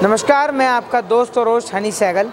नमस्कार, मैं आपका दोस्त और host Honey Sehgal.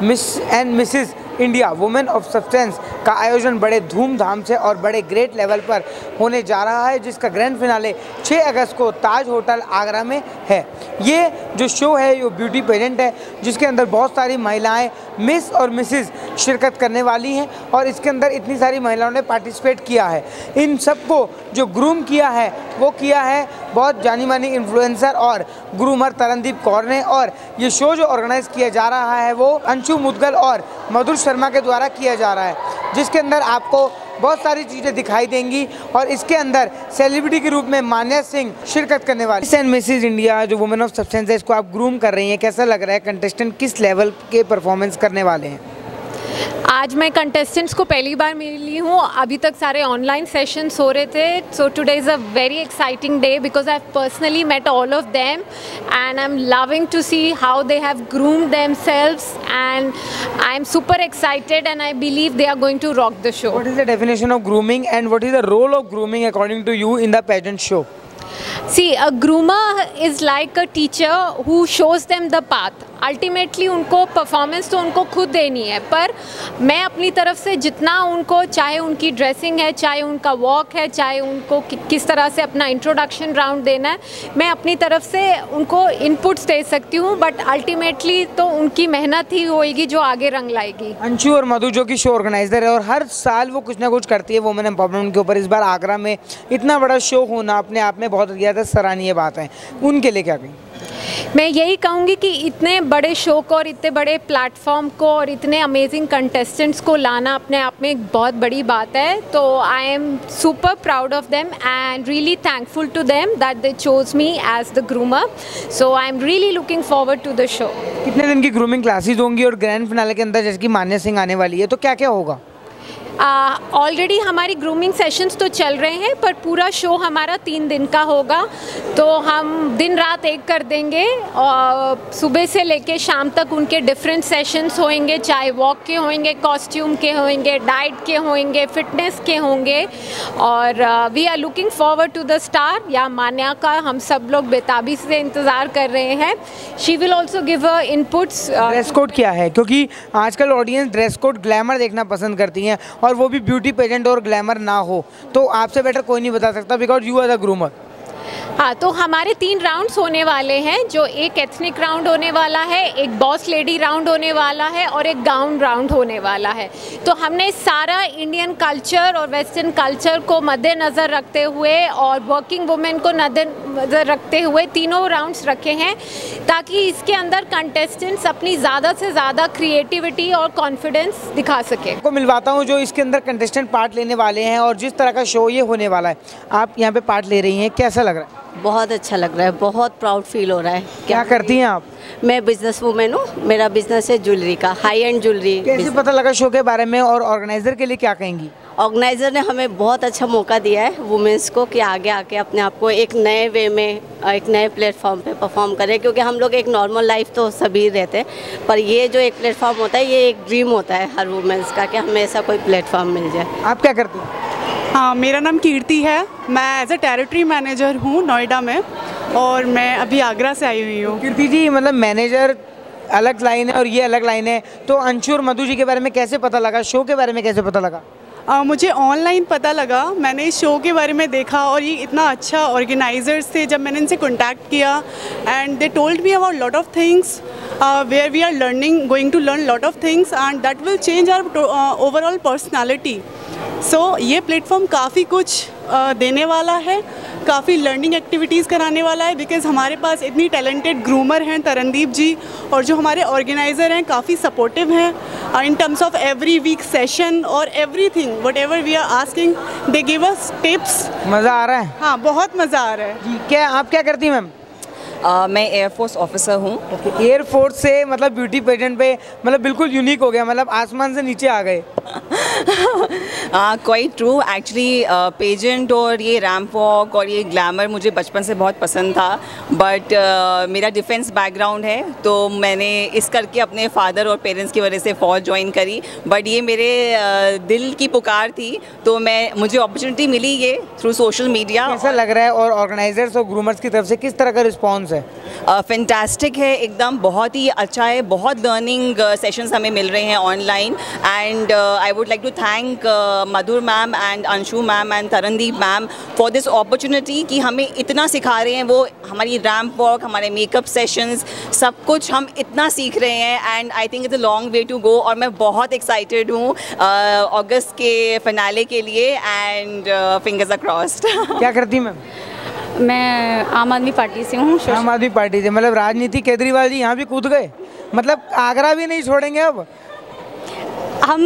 Miss and mrs India women of substance का आयोजन बड़े धूमधाम से और बड़े ग्रेट लेवल पर होने जा रहा है, जिसका ग्रैंड फिनाले 6 अगस्त को ताज होटल आगरा में है। ये जो शो है ये ब्यूटी पेजेंट है, जिसके अंदर बहुत सारी महिलाएं मिस और मिसेस शिरकत करने वाली हैं और इसके अंदर इतनी सारी महिलाओं ने पार्टिसिपेट किया है। इन सबको जो ग्रूम किया है वो किया है बहुत जानी मानी इन्फ्लुएंसर और ग्रूमर तरनदीप कौर ने, और ये शो जो ऑर्गेनाइज किया जा रहा है वो अंशु मुदगल और मधुर शर्मा के द्वारा किया जा रहा है, जिसके अंदर आपको बहुत सारी चीज़ें दिखाई देंगी और इसके अंदर सेलिब्रिटी के रूप में मान्या सिंह शिरकत करने वाली। मिस एंड मिसेस इंडिया जो वुमेन ऑफ सब्सटेंस है, इसको आप ग्रूम कर रही हैं, कैसा लग रहा है? कंटेस्टेंट किस लेवल के परफॉर्मेंस करने वाले हैं? आज मैं कंटेस्टेंट्स को पहली बार मिली हूँ, अभी तक सारे ऑनलाइन सेशंस हो रहे थे। So today is a very exciting day because I personally met all of them and I am loving to see how they have groomed themselves and I am super excited and I believe they are going to rock the show. What is the definition of grooming and what is the role of grooming according to you in the pageant show? See, a groomer is like a teacher who shows them the path. Ultimately उनको performance तो उनको खुद देनी है, पर मैं अपनी तरफ से जितना उनको, चाहे उनकी ड्रेसिंग है, चाहे उनका वॉक है, चाहे उनको किस तरह से अपना इंट्रोडक्शन राउंड देना है, मैं अपनी तरफ से उनको इनपुट्स दे सकती हूँ, बट अल्टीमेटली तो उनकी मेहनत ही होएगी जो आगे रंग लाएगी। अंशु और मधु जो कि शो ऑर्गेनाइजर है और हर साल वो कुछ ना कुछ करती है वुमेन एम्पावरमेंट के ऊपर, इस बार आगरा में इतना बड़ा शो होना अपने आप में बहुत ज़्यादा सराहनीय बात है। उनके लिए क्या कहें? मैं यही कहूँगी कि इतने बड़े शो को और इतने बड़े प्लेटफॉर्म को और इतने अमेजिंग कंटेस्टेंट्स को लाना अपने आप में एक बहुत बड़ी बात है। तो I am super proud of them and really thankful to them that they chose me as the groomer. So I am really looking forward to the show. कितने दिन की ग्रूमिंग क्लासेस होंगी और ग्रैंड फिनाले के अंदर जैसे कि मान्या सिंह आने वाली है, तो क्या क्या होगा? ऑलरेडी हमारी ग्रूमिंग सेशंस तो चल रहे हैं, पर पूरा शो हमारा 3 दिन का होगा, तो हम दिन रात एक कर देंगे और सुबह से लेके शाम तक उनके डिफरेंट सेशंस होंगे, चाहे वॉक के होंगे, कॉस्ट्यूम के होंगे, डाइट के होंगे, फिटनेस के होंगे, और we are looking forward to the star या मान्या का हम सब लोग बेताबी से इंतज़ार कर रहे हैं। She will also give a inputs. Dress code क्या है? क्योंकि आजकल ऑडियंस ड्रेस कोड ग्लैमर देखना पसंद करती हैं और वो भी ब्यूटी पेजेंट और ग्लैमर ना हो, तो आपसे बेटर कोई नहीं बता सकता because you are the groomer. हाँ, तो हमारे 3 राउंड्स होने वाले हैं, जो एक एथनिक राउंड होने वाला है, एक बॉस लेडी राउंड होने वाला है और एक गाउन राउंड होने वाला है। तो हमने सारा इंडियन कल्चर और वेस्टर्न कल्चर को मद्देनज़र रखते हुए और वर्किंग वुमेन को मद्देनज़र रखते हुए तीनों राउंड्स रखे हैं, ताकि इसके अंदर कंटेस्टेंट्स अपनी ज़्यादा से ज़्यादा क्रिएटिविटी और कॉन्फिडेंस दिखा सके। आपको मिलवाता हूँ जो इसके अंदर कंटेस्टेंट पार्ट लेने वाले हैं और जिस तरह का शो ये होने वाला है, आप यहाँ पे पार्ट ले रही हैं, कैसा लग रहा है? बहुत अच्छा लग रहा है, बहुत प्राउड फील हो रहा है। क्या करती हैं आप? मैं बिजनेस वूमेन हूँ, मेरा बिजनेस है ज्वेलरी का, हाई एंड ज्वेलरी। कैसे पता लगा शो के बारे में और ऑर्गेनाइजर के लिए क्या कहेंगी? ऑर्गेनाइजर ने हमें बहुत अच्छा मौका दिया है वुमेन्स को कि आगे आके अपने आप को एक नए वे में, एक नए प्लेटफॉर्म पे परफॉर्म करें, क्योंकि हम लोग एक नॉर्मल लाइफ तो सभी रहते हैं, पर ये जो एक प्लेटफॉर्म होता है ये एक ड्रीम होता है हर वुमेन्स का कि हमें ऐसा कोई प्लेटफॉर्म मिल जाए। आप क्या करती हैं? हाँ, मेरा नाम कीर्ति है, मैं एज अ टेरिटरी मैनेजर हूँ नोएडा में और मैं अभी आगरा से आई हुई हूँ। कीर्ति जी, मतलब मैनेजर अलग लाइन है और ये अलग लाइन है, तो अंशु और मधु जी के बारे में कैसे पता लगा? शो के बारे में कैसे पता लगा? मुझे ऑनलाइन पता लगा, मैंने इस शो के बारे में देखा और ये इतना अच्छा ऑर्गेनाइजर्स थे। जब मैंने इनसे कॉन्टैक्ट किया and they told me about lot of things where we are learning, going to learn lot of things and that will change our overall personality. So ये प्लेटफॉर्म काफ़ी कुछ देने वाला है, काफ़ी लर्निंग एक्टिविटीज़ कराने वाला है, बिकॉज हमारे पास इतनी टैलेंटेड ग्रूमर हैं तरनदीप जी, और जो हमारे ऑर्गेनाइज़र हैं काफ़ी सपोर्टिव हैं in terms of every week session और everything whatever we are asking they give us tips. मज़ा आ रहा है? हाँ, बहुत मज़ा आ रहा है जी। क्या आप क्या करती हैं मैम? मैं एयरफोर्स ऑफिसर हूँ। एयरफोर्स से मतलब ब्यूटी पेजेंट पे मतलब बिल्कुल यूनिक हो गया, मतलब आसमान से नीचे आ गए। Quite true actually. पेजेंट और ये रैम्प वॉक और ये ग्लैमर मुझे बचपन से बहुत पसंद था, बट मेरा डिफेंस बैकग्राउंड है तो मैंने इस करके अपने फादर और पेरेंट्स की वजह से फ़ौज ज्वाइन करी, बट ये मेरे दिल की पुकार थी तो मुझे अपॉर्चुनिटी मिली ये थ्रू सोशल मीडिया। कैसा लग रहा है और ऑर्गेनाइजर्स और ग्रूमर्स की तरफ से किस तरह का रिस्पॉन्स है? फैंटास्टिक है एकदम, बहुत ही अच्छा है, बहुत लर्निंग सेशंस हमें मिल रहे हैं online and I would like to thank Madhur ma'am and Anshu ma'am and Tarandeep ma'am for this opportunity कि हमें इतना सिखा रहे हैं। वो हमारी रैम्प वॉक, हमारे मेकअप सेशंस, सब कुछ हम इतना सीख रहे हैं and I think it's a long way to go और मैं बहुत एक्साइटेड हूँ अगस्त के फिनाले के लिए एंड फिंगर्स आर क्रॉस्ड। क्या करती मैम? मैं आम आदमी पार्टी से हूँ। आम आदमी पार्टी से, मतलब राजनीति केजरीवाल जी यहाँ भी कूद गए, मतलब आगरा भी नहीं छोड़ेंगे अब? हम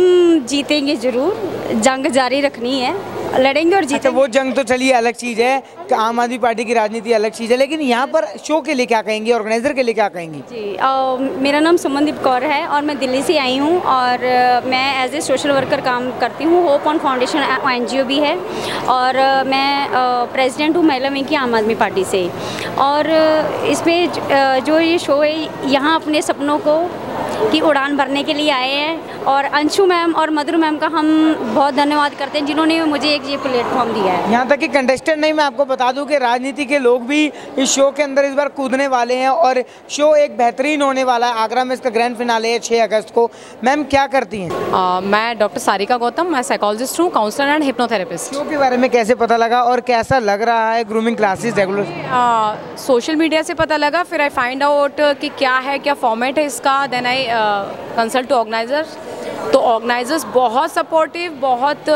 जीतेंगे ज़रूर, जंग जारी रखनी है, लड़ेंगे और जीतेंगे। वो जंग तो चलिए अलग चीज़ है कि आम आदमी पार्टी की राजनीति अलग चीज़ है, लेकिन यहाँ पर शो के लिए क्या कहेंगी, ऑर्गेनाइजर के लिए क्या कहेंगी? जी, मेरा नाम सुमनदीप कौर है और मैं दिल्ली से आई हूँ और मैं एज ए सोशल वर्कर काम करती हूँ। होप ऑन फाउंडेशन NGO भी है और मैं प्रेसिडेंट हूँ महिला विंग की आम आदमी पार्टी से। और इसमें जो ये शो है यहाँ अपने सपनों को की उड़ान भरने के लिए आए हैं और अंशु मैम और मधुर मैम का हम बहुत धन्यवाद करते हैं जिन्होंने मुझे एक ये प्लेटफॉर्म दिया है। यहाँ तक कि कंटेस्टेंट नहीं, मैं आपको बता दूं कि राजनीति के लोग भी इस शो के अंदर इस बार कूदने वाले हैं और शो एक बेहतरीन होने वाला है। आगरा में इसका ग्रैंड फिनाले है 6 अगस्त को। मैम क्या करती हैं? मैं डॉक्टर सारिका गौतम, मैं साइकोलॉजिस्ट हूँ, काउंसलर एंड हिप्नोथेरेपिस्ट। शो के बारे में कैसे पता लगा और कैसा लग रहा है grooming classes regular? Social media से पता लगा, फिर आई फाइंड आउट कि क्या है, क्या फॉर्मेट है इसका, then I consult to organisers. तो ऑर्गेनाइजर्स बहुत सपोर्टिव, बहुत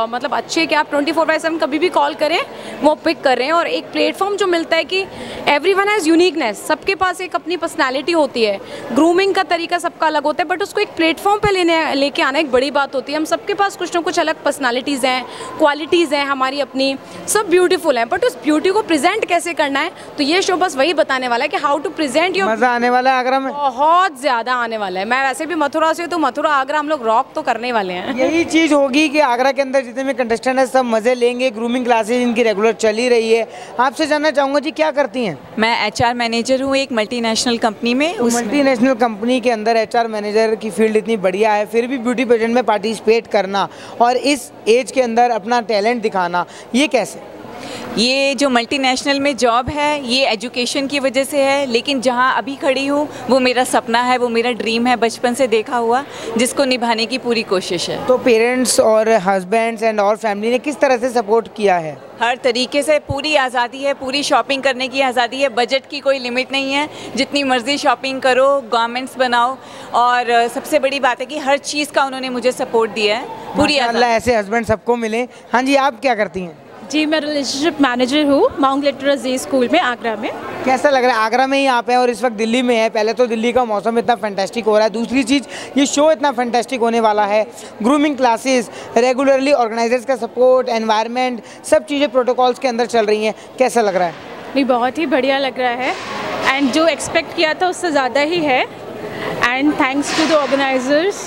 मतलब अच्छे कि आप 24/7 कभी भी कॉल करें वो पिक कर रहे हैं। और एक प्लेटफॉर्म जो मिलता है कि एवरीवन हैज़ यूनिकनेस, सबके पास एक अपनी पर्सनालिटी होती है, ग्रूमिंग का तरीका सबका अलग होता है, बट उसको एक प्लेटफॉर्म पे लेके आना एक बड़ी बात होती है। हम सबके पास कुछ ना कुछ अलग पर्सनालिटीज़ हैं, क्वालिटीज़ हैं हमारी अपनी, सब ब्यूटीफुल हैं, बट उस ब्यूटी को प्रेजेंट कैसे करना है, तो ये शो बस वही बताने वाला है कि हाउ टू प्रेजेंट योर। मज़ा आने वाला है आगरा में? बहुत ज़्यादा आने वाला है। मैं वैसे भी मथुरा से हूँ तो मथुरा आगरा हम लोग रॉक तो करने वाले हैं। यही चीज़ होगी कि आगरा के अंदर जितने भी कंटेस्टेंट हैं सब मज़े लेंगे। ग्रूमिंग क्लासेस इनकी रेगुलर चल ही रही है। आपसे जानना चाहूँगा जी क्या करती हैं? मैं HR मैनेजर हूँ एक मल्टीनेशनल कंपनी में। मल्टीनेशनल कंपनी के अंदर HR मैनेजर की फील्ड इतनी बढ़िया है, फिर भी ब्यूटी पेजेंट में पार्टिसिपेट करना और इस एज के अंदर अपना टैलेंट दिखाना, ये कैसे? ये जो मल्टीनेशनल में जॉब है ये एजुकेशन की वजह से है, लेकिन जहाँ अभी खड़ी हूँ वो मेरा सपना है, वो मेरा ड्रीम है बचपन से देखा हुआ, जिसको निभाने की पूरी कोशिश है। तो पेरेंट्स और हस्बैंड्स एंड और फैमिली ने किस तरह से सपोर्ट किया है? हर तरीके से पूरी आज़ादी है, पूरी शॉपिंग करने की आज़ादी है, बजट की कोई लिमिट नहीं है, जितनी मर्जी शॉपिंग करो, गारमेंट्स बनाओ, और सबसे बड़ी बात है कि हर चीज़ का उन्होंने मुझे सपोर्ट दिया है पूरी आज़ादी। ऐसे हस्बैंड सबको मिले। हाँ जी, आप क्या करती हैं? जी, मैं रिलेशनशिप मैनेजर हूँ माउंट लिटरेसी स्कूल में आगरा में। कैसा लग रहा है? आगरा में ही आप हैं और इस वक्त दिल्ली में है। पहले तो दिल्ली का मौसम इतना फैंटास्टिक हो रहा है, दूसरी चीज़ ये शो इतना फैंटास्टिक होने वाला है। ग्रूमिंग क्लासेस रेगुलरली, ऑर्गेनाइजर्स का सपोर्ट, एनवायरनमेंट, सब चीज़ें प्रोटोकॉल्स के अंदर चल रही हैं। कैसा लग रहा है? नहीं, बहुत ही बढ़िया लग रहा है एंड जो एक्सपेक्ट किया था उससे ज़्यादा ही है and thanks to the organisers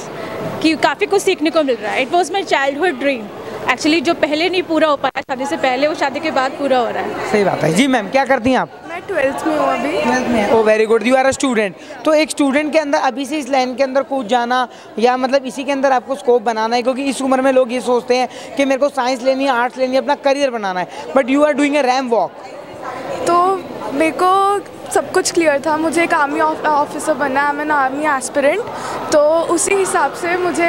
कि काफ़ी कुछ सीखने को मिल रहा है। It was my childhood dream actually, जो पहले नहीं पूरा हो पाया शादी से पहले, वो शादी के बाद पूरा हो रहा है। सही बात है जी। मैम क्या करती हैं आप? मैं 12th में हूँ अभी। 12th में? Oh very good, you are a student. तो एक स्टूडेंट के अंदर अभी से इस लाइन के अंदर कूद जाना या मतलब इसी के अंदर आपको स्कोप बनाना है, क्योंकि इस उम्र में लोग ये सोचते हैं कि मेरे को साइंस लेनी है, आर्ट्स लेनी है, अपना करियर बनाना है, but you are doing a ramp walk. तो मेरे को सब कुछ क्लियर था, मुझे एक आर्मी ऑफिसर बनना है, मैं आर्मी एस्पिरेंट, तो उसी हिसाब से मुझे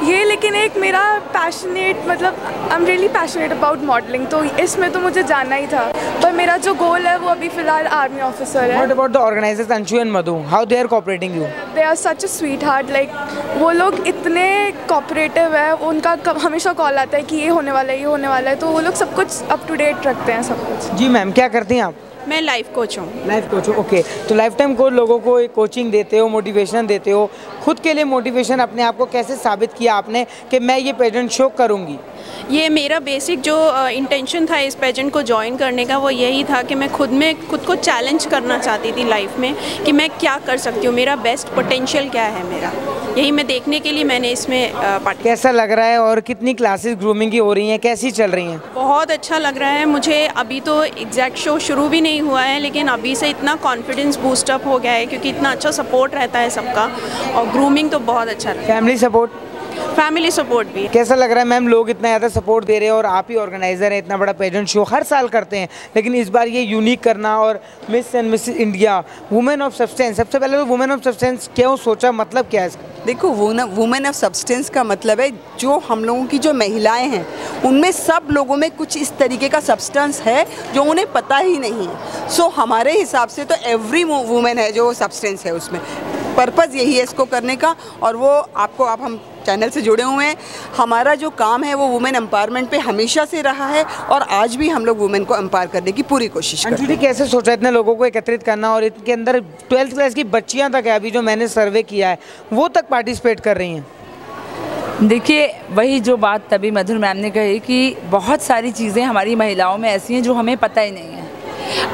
ये, लेकिन एक मेरा पैशनेट, मतलब आई am really passionate about modelling, तो इसमें तो मुझे जाना ही था, पर मेरा जो गोल है वो अभी फ़िलहाल आर्मी ऑफिसर है। What about the organizers Anshu and Madhu? How they are cooperating you? They are such a sweetheart, like वो लोग इतने कोऑपरेटिव है, उनका हमेशा कॉल आता है कि ये होने वाला है, ये होने वाला है, तो वो लोग सब कुछ अप टू डेट रखते हैं सब कुछ। जी मैम, क्या करती हैं आप? मैं लाइफ कोच हूँ। लाइफ कोच हो, ओके। तो लाइफ टाइम कोच लोगों को एक कोचिंग देते हो, मोटिवेशन देते हो, खुद के लिए मोटिवेशन अपने आप को कैसे साबित किया आपने कि मैं ये पेजेंट शो करूँगी? ये मेरा बेसिक जो इंटेंशन था इस पेजेंट को ज्वाइन करने का, वो यही था कि मैं खुद को चैलेंज करना चाहती थी लाइफ में कि मैं क्या कर सकती हूँ, मेरा बेस्ट पोटेंशियल क्या है मेरा। यही मैं देखने के लिए मैंने इसमें पार्ट। कैसा लग रहा है और कितनी क्लासेस ग्रूमिंग की हो रही हैं, कैसी चल रही हैं? बहुत अच्छा लग रहा है मुझे। अभी तो एग्जैक्ट शो शुरू भी नहीं हुआ है, लेकिन अभी से इतना कॉन्फिडेंस बूस्टअप हो गया है क्योंकि इतना अच्छा सपोर्ट रहता है सबका, और ग्रूमिंग तो बहुत अच्छा रहता है। फैमिली सपोर्ट भी। कैसा लग रहा है मैम, लोग इतना ज़्यादा सपोर्ट दे रहे हैं और आप ही ऑर्गेनाइज़र हैं, इतना बड़ा पेजेंट शो हर साल करते हैं, लेकिन इस बार ये यूनिक करना और miss and mrs India women of substance, सबसे पहले तो वुमेन ऑफ सब्सटेंस क्यों सोचा, मतलब क्या है इसका? देखो, वुमेन ऑफ सब्सटेंस का मतलब है जो हम लोगों की जो महिलाएं हैं उनमें सब लोगों में कुछ इस तरीके का सब्सटेंस है जो उन्हें पता ही नहीं है। सो हमारे हिसाब से तो एवरी वुमेन है जो सब्सटेंस है, उसमें पर्पज़ यही है इसको करने का। और वो आप हम चैनल से जुड़े हुए हैं, हमारा जो काम है वो वुमेन एम्पावरमेंट पे हमेशा से रहा है और आज भी हम लोग वुमेन को एम्पावर करने की पूरी कोशिश करते हैं। कैसे सोचा इतने लोगों को एकत्रित करना, और इनके अंदर 12th क्लास की बच्चियां तक है, अभी जो मैंने सर्वे किया है वो तक पार्टिसिपेट कर रही हैं? देखिए, वही जो बात तभी मधुर मैम ने कही कि बहुत सारी चीज़ें हमारी महिलाओं में ऐसी हैं जो हमें पता ही नहीं है।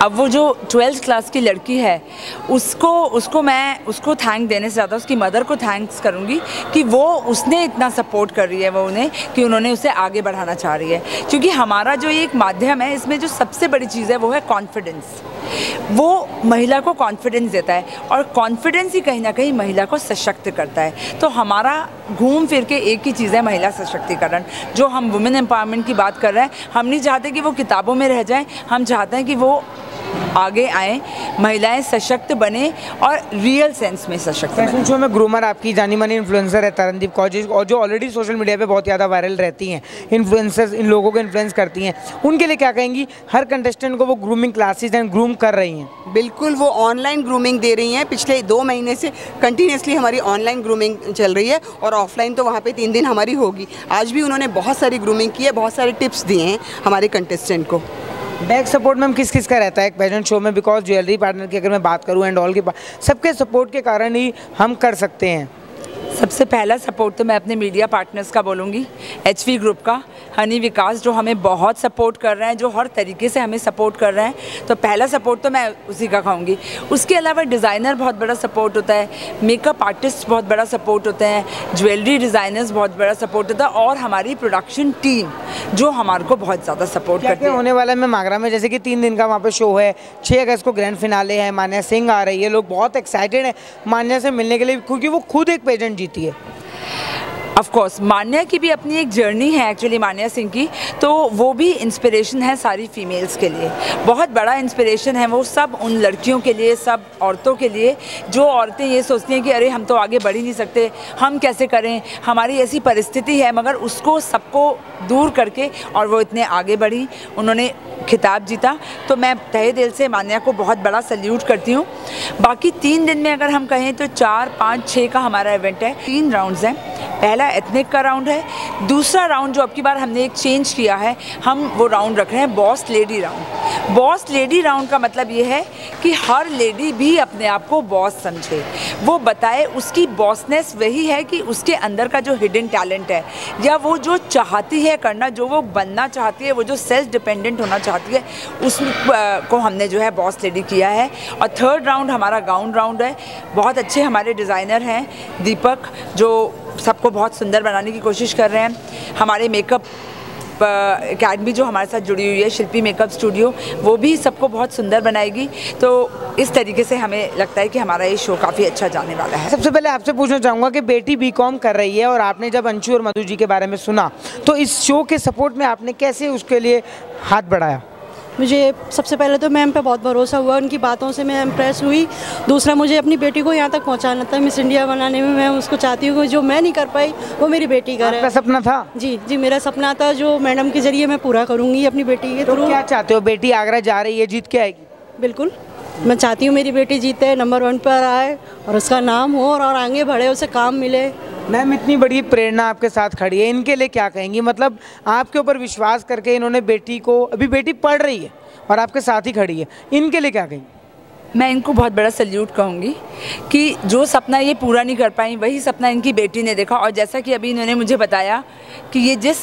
अब वो जो 12th क्लास की लड़की है उसको थैंक देने से ज़्यादा उसकी मदर को थैंक्स करूँगी कि वो उसने इतना सपोर्ट कर रही है वो उन्हें, कि उन्होंने उसे आगे बढ़ाना चाह रही है। क्योंकि हमारा जो एक माध्यम है इसमें जो सबसे बड़ी चीज़ है वो है कॉन्फिडेंस। वो महिला को कॉन्फिडेंस देता है और कॉन्फिडेंस ही कहीं ना कहीं महिला को सशक्त करता है। तो हमारा घूम फिर के एक ही चीज़ है, महिला सशक्तिकरण। जो हम वुमेन एम्पावरमेंट की बात कर रहे हैं, हम नहीं चाहते कि वो किताबों में रह जाएं, हम चाहते हैं कि वो आगे आएँ, महिलाएं सशक्त बने और रियल सेंस में सशक्त बने। फैशन शो में ग्रूमर आपकी जानी मानी इन्फ्लुएंसर है तरनदीप कौर जी, और जो ऑलरेडी सोशल मीडिया पे बहुत ज़्यादा वायरल रहती हैं, इन्फ्लुएंसर्स इन लोगों को इन्फ्लुएंस करती हैं, उनके लिए क्या कहेंगी? हर कंटेस्टेंट को वो ग्रूमिंग क्लासेस एंड ग्रूम कर रही हैं। बिल्कुल, वो ऑनलाइन ग्रूमिंग दे रही हैं। पिछले 2 महीने से कंटिन्यूसली हमारी ऑनलाइन ग्रूमिंग चल रही है और ऑफलाइन तो वहाँ पे 3 दिन हमारी होगी। आज भी उन्होंने बहुत सारी ग्रूमिंग की है, बहुत सारे टिप्स दिए हैं हमारे कंटेस्टेंट को। बैक सपोर्ट मैम किस किस का रहता है एक पेजेंट शो में? बिकॉज ज्वेलरी पार्टनर की अगर मैं बात करूँ एंड ऑल के सबके सपोर्ट के कारण ही हम कर सकते हैं। सबसे पहला सपोर्ट तो मैं अपने मीडिया पार्टनर्स का बोलूँगी, HV ग्रुप का, हनी विकास जो हमें बहुत सपोर्ट कर रहे हैं, जो हर तरीके से हमें सपोर्ट कर रहे हैं, तो पहला सपोर्ट तो मैं उसी का कहूँगी। उसके अलावा डिज़ाइनर बहुत बड़ा सपोर्ट होता है, मेकअप आर्टिस्ट बहुत बड़ा सपोर्ट होते हैं, ज्वेलरी डिज़ाइनर्स बहुत बड़ा सपोर्ट होता है, और हमारी प्रोडक्शन टीम जो हमारे को बहुत ज़्यादा सपोर्ट करती है। होने वाला है मैं आगरा में, जैसे कि 3 दिन का वहाँ पे शो है, 6 अगस्त को ग्रैंड फिनाले है, मान्या सिंह आ रही है, लोग बहुत एक्साइटेड है मान्या से मिलने के लिए क्योंकि वो खुद एक पेजेंट जीती है। ऑफ कोर्स मान्या की भी अपनी एक जर्नी है एक्चुअली, मान्या सिंह की, तो वो भी इंस्पिरेशन है सारी फीमेल्स के लिए, बहुत बड़ा इंस्पिरेशन है वो सब उन लड़कियों के लिए, सब औरतों के लिए जो औरतें ये सोचती हैं कि अरे हम तो आगे बढ़ ही नहीं सकते, हम कैसे करें, हमारी ऐसी परिस्थिति है, मगर उसको सबको दूर करके और वो इतने आगे बढ़ी, उन्होंने खिताब जीता। तो मैं तहे दिल से मान्या को बहुत बड़ा सल्यूट करती हूँ। बाकी 3 दिन में अगर हम कहें तो 4, 5, 6 का हमारा इवेंट है, 3 राउंड्स हैं। पहला एथनिक का राउंड है, दूसरा राउंड जो अब की बार हमने एक चेंज किया है, हम वो राउंड रख रहे हैं boss lady round. Boss lady round का मतलब ये है कि हर लेडी भी अपने आप को बॉस समझे, वो बताए उसकी बॉसनेस वही है कि उसके अंदर का जो हिडन टैलेंट है या वो जो चाहती है करना, जो वो बनना चाहती है, वो जो सेल्फ डिपेंडेंट होना चाहती है, उसको हमने जो है बॉस लेडी किया है। और थर्ड राउंड हमारा गाउन राउंड है। बहुत अच्छे हमारे डिज़ाइनर हैं, दीपक जो सबको बहुत सुंदर बनाने की कोशिश कर रहे हैं, हमारे मेकअप अकेडमी जो हमारे साथ जुड़ी हुई है, शिल्पी मेकअप स्टूडियो, वो भी सबको बहुत सुंदर बनाएगी। तो इस तरीके से हमें लगता है कि हमारा ये शो काफ़ी अच्छा जाने वाला है। सबसे पहले आपसे पूछना चाहूँगा कि बेटी BCom कर रही है और आपने जब अंशु और मधु जी के बारे में सुना तो इस शो के सपोर्ट में आपने कैसे उसके लिए हाथ बढ़ाया? मुझे सबसे पहले तो मैम पे बहुत भरोसा हुआ, उनकी बातों से मैं इम्प्रेस हुई। दूसरा, मुझे अपनी बेटी को यहाँ तक पहुँचाना था, मिस इंडिया बनाने में मैं उसको चाहती हूँ, जो मैं नहीं कर पाई वो मेरी बेटी करे। आपका सपना था? जी, मेरा सपना था जो मैडम के जरिए मैं पूरा करूँगी अपनी बेटी के थ्रू। क्या चाहते हो? बेटी आगरा जा रही है, जीत के आएगी? बिल्कुल, मैं चाहती हूँ मेरी बेटी जीते, नंबर 1 पर आए और उसका नाम हो और आगे बढ़े, उसे काम मिले। मैम, इतनी बड़ी प्रेरणा आपके साथ खड़ी है, इनके लिए क्या कहेंगी? मतलब आपके ऊपर विश्वास करके इन्होंने बेटी को, अभी बेटी पढ़ रही है और आपके साथ ही खड़ी है, इनके लिए क्या कहेंगी? मैं इनको बहुत बड़ा सल्यूट कहूँगी कि जो सपना ये पूरा नहीं कर पाई वही सपना इनकी बेटी ने देखा। और जैसा कि अभी इन्होंने मुझे बताया कि ये जिस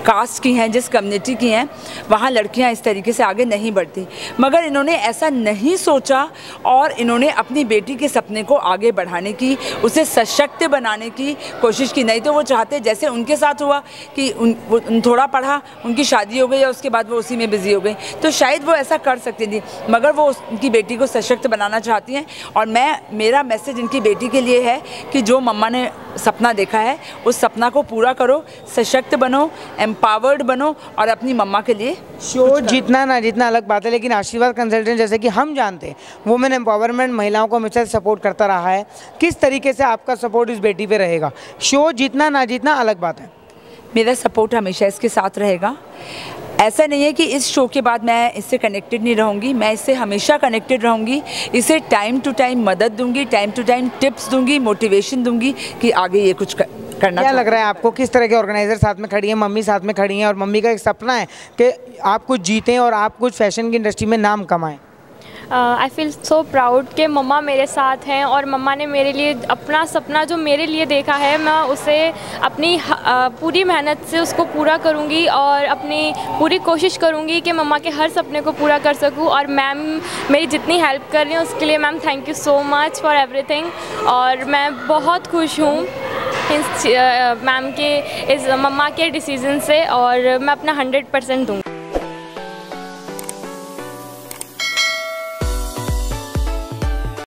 कास्ट की हैं, जिस कम्युनिटी की हैं, वहाँ लड़कियाँ इस तरीके से आगे नहीं बढ़ती। मगर इन्होंने ऐसा नहीं सोचा और इन्होंने अपनी बेटी के सपने को आगे बढ़ाने की, उसे सशक्त बनाने की कोशिश की। नहीं तो वो चाहते, जैसे उनके साथ हुआ कि उन थोड़ा पढ़ा, उनकी शादी हो गई और उसके बाद वो उसी में बिजी हो गई, तो शायद वो ऐसा कर सकती थी, मगर वो उनकी बेटी को सशक्त बनाना चाहती हैं। और मेरा मैसेज इनकी बेटी के लिए है कि जो मम्मा ने सपना देखा है उस सपना को पूरा करो, सशक्त बनो, एम्पावर्ड बनो और अपनी मम्मा के लिए। शो जीतना ना जीतना अलग बात है, लेकिन आशीर्वाद कंसल्टेंट जैसे कि हम जानते हैं वुमेन एम्पावरमेंट महिलाओं को हमेशा सपोर्ट करता रहा है, किस तरीके से आपका सपोर्ट इस बेटी पे रहेगा? शो जीतना ना जीतना अलग बात है, मेरा सपोर्ट हमेशा इसके साथ रहेगा। ऐसा नहीं है कि इस शो के बाद मैं इससे कनेक्टेड नहीं रहूँगी, मैं इससे हमेशा कनेक्टेड रहूँगी। इसे टाइम टू टाइम मदद दूँगी, टाइम टू टाइम टिप्स दूँगी, मोटिवेशन दूँगी कि आगे ये कुछ करना। क्या लग रहा है आपको, किस तरह के ऑर्गेनाइजर साथ में खड़ी हैं? मम्मी साथ में खड़ी हैं और मम्मी का एक सपना है कि आप कुछ जीतें और आप कुछ फैशन की इंडस्ट्री में नाम कमाएं। आई फील सो प्राउड कि मम्मा मेरे साथ हैं और मम्मा ने मेरे लिए अपना सपना जो मेरे लिए देखा है, मैं उसे अपनी पूरी मेहनत से उसको पूरा करूँगी और अपनी पूरी कोशिश करूँगी कि मम्मा के हर सपने को पूरा कर सकूँ। और मैम मेरी जितनी हेल्प कर रही हैं उसके लिए ma'am thank you so much for everything. और मैं बहुत खुश हूँ इस मैम के, इस मम्मा के डिसीजन से, और मैं अपना 100% दूँगी।